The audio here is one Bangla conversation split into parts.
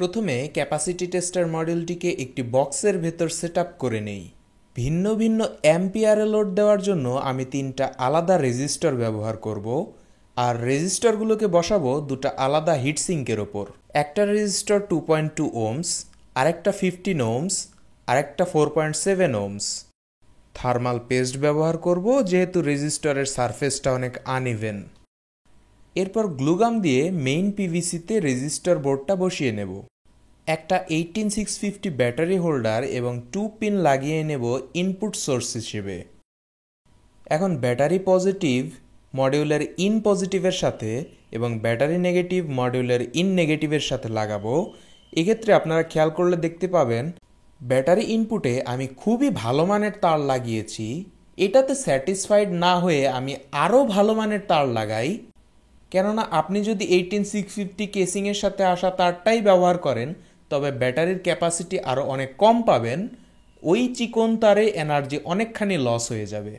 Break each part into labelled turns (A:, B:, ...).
A: প্রথমে ক্যাপাসিটি টেস্টার মডিউলটিকে একটি বক্সের ভেতর সেটআপ করে নেই। ভিন্ন ভিন্ন অ্যাম্পিয়ারে লোড দেওয়ার জন্য আমি 3টা আলাদা রেজিস্টর ব্যবহার করব, আর রেজিস্টরগুলোকে বসাবো 2টা আলাদা হিটসিঙ্কের ওপর। একটা রেজিস্টর 2.2 ওহমস, আরেকটা 15 ওহমস, আরেকটা 4.7 ওহমস। থার্মাল পেস্ট ব্যবহার করব যেহেতু রেজিস্টরের সারফেসটা অনেক আনইভেন। এরপর গ্লুগাম দিয়ে মেইন পিভিসিতে রেজিস্টর বোর্ডটা বসিয়ে নেব। একটা 18650 ব্যাটারি হোল্ডার এবং 2 পিন লাগিয়ে নেব ইনপুট সোর্স হিসেবে। এখন ব্যাটারি পজিটিভ মডিউলের ইন পজিটিভের সাথে এবং ব্যাটারি নেগেটিভ মডিউলের ইন নেগেটিভের সাথে লাগাবো। এক্ষেত্রে আপনারা খেয়াল করলে দেখতে পাবেন ব্যাটারি ইনপুটে আমি খুবই ভালো মানের তার লাগিয়েছি। এটাতে স্যাটিসফাইড না হয়ে আমি আরও ভালো মানের তার লাগাই, কেননা আপনি যদি 18650 কেসিংয়ের সাথে আসা তারটাই ব্যবহার করেন তবে ব্যাটারির ক্যাপাসিটি আরও অনেক কম পাবেন। ওই চিকন তারে এনার্জি অনেকখানি লস হয়ে যাবে।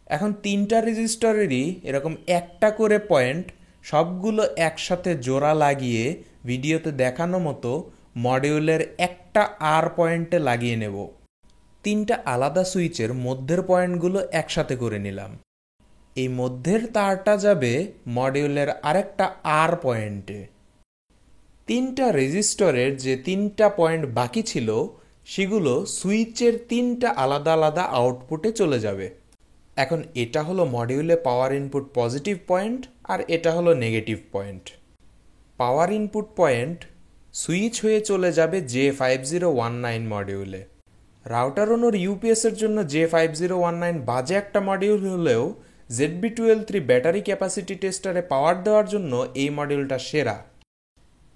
A: এখন 3টা রেজিস্টরেরই এরকম একটা করে পয়েন্ট সবগুলো একসাথে জোড়া লাগিয়ে ভিডিওতে দেখানো মতো মডিউলের একটা আর পয়েন্টে লাগিয়ে নেব। 3টা আলাদা সুইচের মধ্যের পয়েন্টগুলো একসাথে করে নিলাম। এই মধ্যের তারটা যাবে মডিউলের আরেকটা আর পয়েন্টে। 3টা রেজিস্টরের যে 3টা পয়েন্ট বাকি ছিল সেগুলো সুইচের 3টা আলাদা আলাদা আউটপুটে চলে যাবে। এখন এটা হলো মডিউলে পাওয়ার ইনপুট পজিটিভ পয়েন্ট আর এটা হলো নেগেটিভ পয়েন্ট। পাওয়ার ইনপুট পয়েন্ট সুইচ হয়ে চলে যাবে J5019 মডিউলে। রাউটার ওনোর ইউপিএসের জন্য J5019 বাজে একটা মডিউল হলেও ZB123 ব্যাটারি ক্যাপাসিটি টেস্টারে পাওয়ার দেওয়ার জন্য এই মডিউলটা সেরা।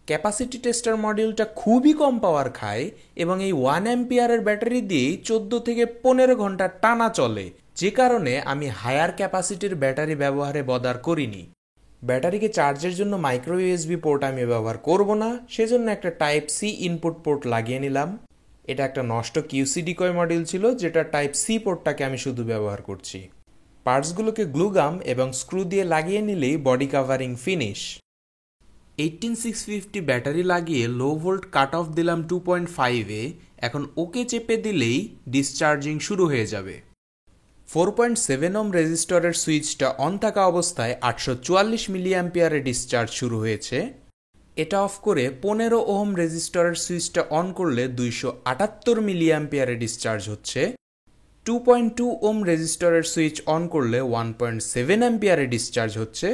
A: ক্যাপাসিটি টেস্টার মডিউলটা খুবই কম পাওয়ার খায় এবং এই 1 অ্যাম্পিয়ারের ব্যাটারি দিয়েই 14 থেকে 15 ঘন্টা টানা চলে, যে কারণে আমি হায়ার ক্যাপাসিটির ব্যাটারি ব্যবহারে বদার করিনি। ব্যাটারিকে চার্জের জন্য মাইক্রো ইউএসবি পোর্ট আমি ব্যবহার করব না, সেজন্য একটা টাইপ সি ইনপুট পোর্ট লাগিয়ে নিলাম। এটা একটা নষ্ট কিউসি ডিকয় মডিউল ছিল যেটা টাইপ সি পোর্টটাকে আমি শুধু ব্যবহার করছি। পার্টসগুলোকে গ্লুগাম এবং স্ক্রু দিয়ে লাগিয়ে নিলেই বডি কাভারিং ফিনিশ। 18650 ব্যাটারি লাগিয়ে লো ভোল্ট কাট অফ দিলাম 2.5-এ। এখন ওকে চেপে দিলেই ডিসচার্জিং শুরু হয়ে যাবে। 4.7 ওহম রেজিস্টরের সুইচটা অন থাকা অবস্থায় 844 মিলি অ্যাম্পিয়ারে ডিসচার্জ শুরু হয়েছে। এটা অফ করে 15 ওহম রেজিস্টরের সুইচটা অন করলে 278 মিলি অ্যাম্পিয়ারে ডিসচার্জ হচ্ছে। 2.2 ওহম রেজিস্টরের সুইচ অন করলে 1.7 অ্যাম্পিয়ারে ডিসচার্জ হচ্ছে।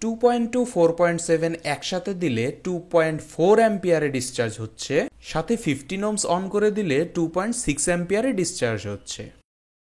A: 2.2 4.7 একসাথে দিলে 2.4 অ্যাম্পিয়ারে ডিসচার্জ হচ্ছে। সাথে 15 ওহমস অন করে দিলে 2.6 অ্যাম্পিয়ারে ডিসচার্জ হচ্ছে।